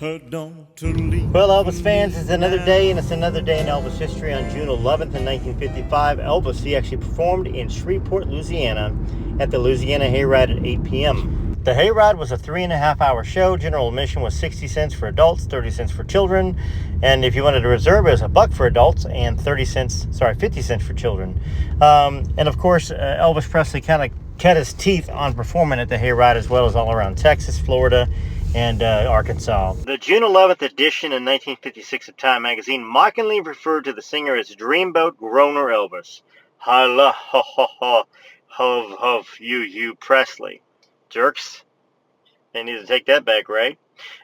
Well, Elvis fans, it's another day, and it's another day in Elvis history. On June 11th in 1955, Elvis, he actually performed in Shreveport, Louisiana at the Louisiana Hayride at 8 p.m. The Hayride was a 3.5-hour show. General admission was 60 cents for adults, 30 cents for children. And if you wanted to reserve, it was $1 for adults and 50 cents for children. And of course, Elvis Presley kind of cut his teeth on performing at the Hayride, as well as all around Texas, Florida, and Arkansas. The June 11th edition in 1956 of Time magazine mockingly referred to the singer as Dreamboat Groaner Elvis. Holla, ha, ha, ha, hov, you, Presley. Jerks. They need to take that back, right?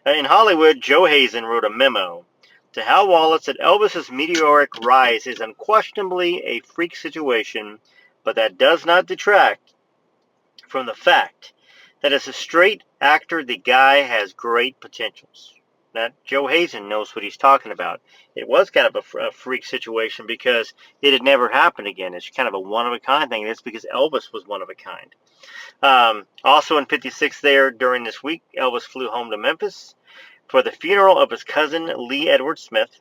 In Hollywood, Joe Hazen wrote a memo to Hal Wallace that Elvis's meteoric rise is unquestionably a freak situation, but that does not detract from the fact that as a straight actor, the guy has great potentials. Now, Joe Hazen knows what he's talking about. It was kind of a freak situation because it had never happened again. It's kind of a one-of-a-kind thing. That's because Elvis was one of a kind. Also in 56 there, during this week, Elvis flew home to Memphis for the funeral of his cousin, Lee Edward Smith.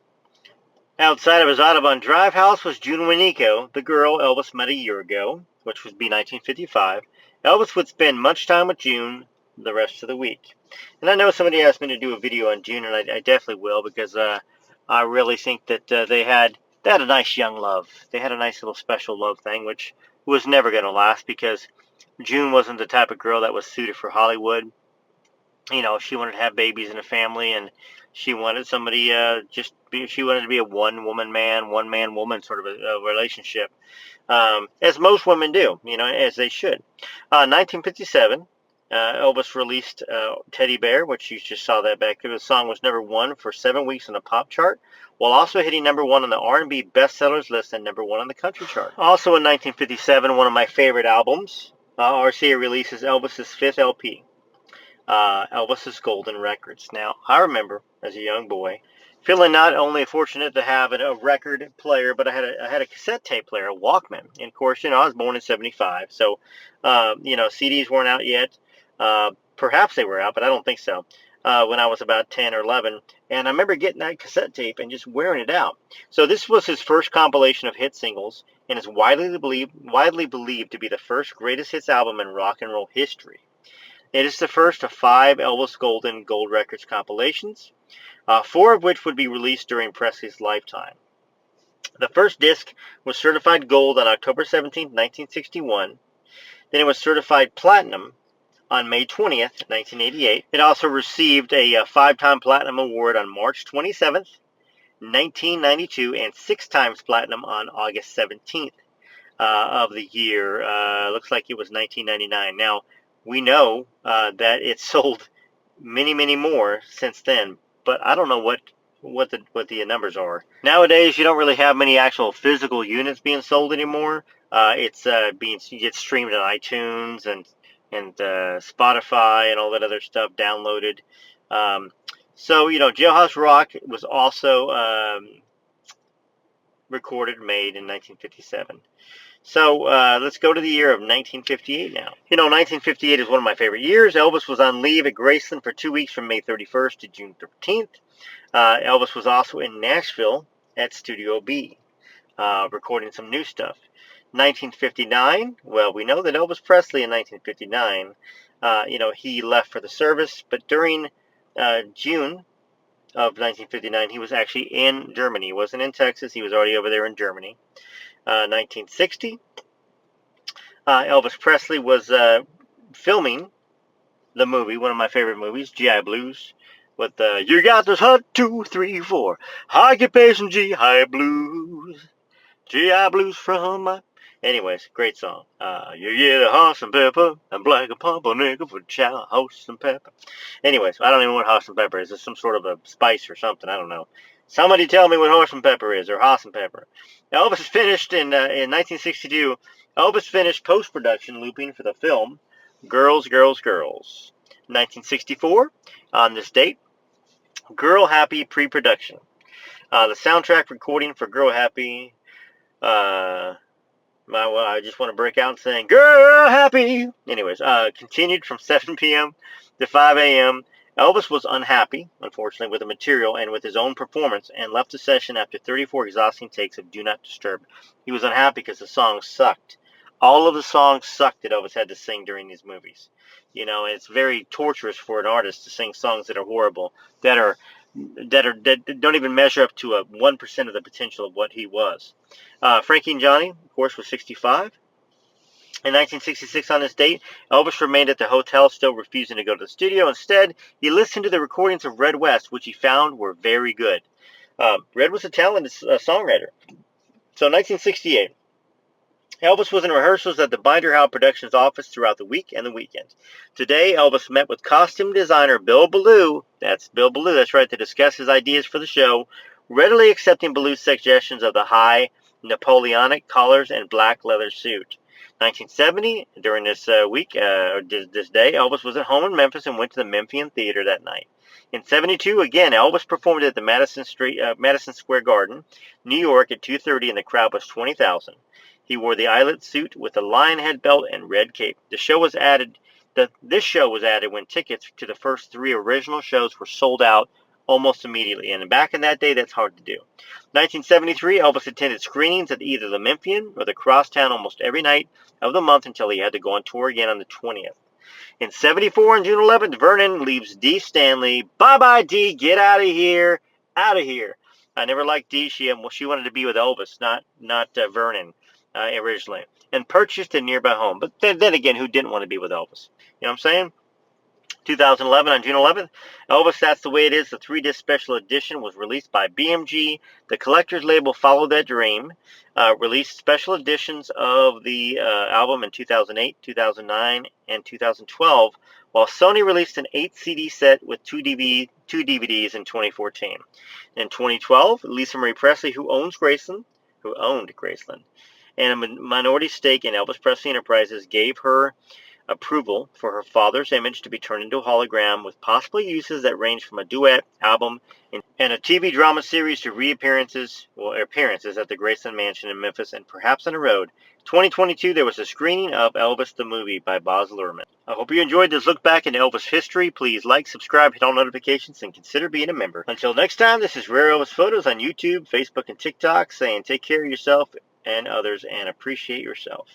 Outside of his Audubon Drive house was June Winico, the girl Elvis met a year ago, which would be 1955. Elvis would spend much time with June the rest of the week. And I know somebody asked me to do a video on June, and I definitely will, because I really think that they had a nice young love. They had a nice little special love thing, which was never going to last, because June wasn't the type of girl that was suited for Hollywood. You know, she wanted to have babies and a family, and she wanted somebody she wanted to be a one-woman man, one-man woman sort of a relationship. As most women do, you know, as they should. 1957, Elvis released Teddy Bear, which you just saw that back there. The song was #1 for 7 weeks on the pop chart, while also hitting #1 on the R&B bestsellers list and #1 on the country chart. Also in 1957, one of my favorite albums, RCA releases Elvis's 5th LP, Elvis's Golden Records. Now, I remember as a young boy feeling not only fortunate to have a record player, but I had a cassette tape player, a Walkman. And of course, you know, I was born in '75, so you know, CDs weren't out yet. Perhaps they were out, but I don't think so. When I was about 10 or 11, and I remember getting that cassette tape and just wearing it out. So this was his first compilation of hit singles, and is widely believed to be the first greatest hits album in rock and roll history. It is the first of 5 Elvis Gold Records compilations, 4 of which would be released during Presley's lifetime. The first disc was certified gold on October 17, 1961. Then it was certified platinum on May 20th, 1988. It also received a 5-time platinum award on March 27th, 1992, and 6 times platinum on August 17th of the year. Looks like it was 1999. Now, we know that it sold many, many more since then, but I don't know what the numbers are. Nowadays, you don't really have many actual physical units being sold anymore. You get streamed on iTunes and Spotify and all that other stuff downloaded. So, you know, Jailhouse Rock was also recorded, made in 1957. So let's go to the year of 1958 now. You know, 1958 is one of my favorite years. Elvis was on leave at Graceland for 2 weeks from May 31st to June 13th. Elvis was also in Nashville at Studio B, recording some new stuff. 1959, well, we know that Elvis Presley in 1959, you know, he left for the service, but during June of 1959, he was actually in Germany. He wasn't in Texas. He was already over there in Germany. 1960, Elvis Presley was filming the movie, one of my favorite movies, G.I. Blues, with you got this hot 2, 3, 4, occupation G.I. Blues, G.I. Blues from my... Anyways, great song. You get a horse and pepper, and black and pumpernickel for chow, horse and pepper. Anyways, I don't even know what horse and pepper is. It's some sort of a spice or something. I don't know. Somebody tell me what horse and pepper is, or horse and pepper. Elvis finished in 1962. Elvis finished post-production looping for the film Girls, Girls, Girls. 1964, on this date, Girl Happy pre-production. The soundtrack recording for Girl Happy... I just want to break out saying, Girl Happy! Anyways, continued from 7 p.m. to 5 a.m. Elvis was unhappy, unfortunately, with the material and with his own performance, and left the session after 34 exhausting takes of Do Not Disturb. He was unhappy because the songs sucked. All of the songs sucked that Elvis had to sing during these movies. You know, it's very torturous for an artist to sing songs that are horrible, that don't even measure up to a 1% of the potential of what he was. Frankie and Johnny, of course, was 65. In 1966, on this date, Elvis remained at the hotel, still refusing to go to the studio. Instead, he listened to the recordings of Red West, which he found were very good. Red was a talented songwriter. So, 1968, Elvis was in rehearsals at the Binder Howe Productions office throughout the week and the weekend. Today, Elvis met with costume designer Bill Ballou. That's Bill Ballou, that's right, to discuss his ideas for the show, readily accepting Ballou's suggestions of the high Napoleonic collars and black leather suit. 1970, during this this day, Elvis was at home in Memphis and went to the Memphian Theater that night. In 72, again, Elvis performed at the Madison Square Garden, New York, at 2:30, and the crowd was 20,000. He wore the eyelet suit with a lion head belt and red cape. This show was added when tickets to the first 3 original shows were sold out almost immediately. And back in that day, that's hard to do. 1973, Elvis attended screenings at either the Memphian or the Crosstown almost every night of the month until he had to go on tour again on the 20th. In 74, on June 11th, Vernon leaves Dee Stanley. Bye-bye, Dee. Get out of here. Out of here. I never liked Dee. She wanted to be with Elvis, not Vernon originally, and purchased a nearby home. But then again, who didn't want to be with Elvis? You know what I'm saying? 2011, on June 11th, Elvis, That's the Way It Is, the 3-disc special edition, was released by BMG. The collector's label Follow That Dream released special editions of the album in 2008, 2009, and 2012, while Sony released an 8-CD set with 2 DVDs in 2014. In 2012, Lisa Marie Presley, who owned Graceland, and a minority stake in Elvis Presley Enterprises, gave her approval for her father's image to be turned into a hologram, with possible uses that range from a duet album and a TV drama series to appearances at the Graceland Mansion in Memphis and perhaps on the road. 2022, there was a screening of Elvis the Movie by Baz Luhrmann. I hope you enjoyed this look back into Elvis history. Please like, subscribe, hit all notifications, and consider being a member. Until next time, this is Rare Elvis Photos on YouTube, Facebook, and TikTok, saying take care of yourself and others and appreciate yourself.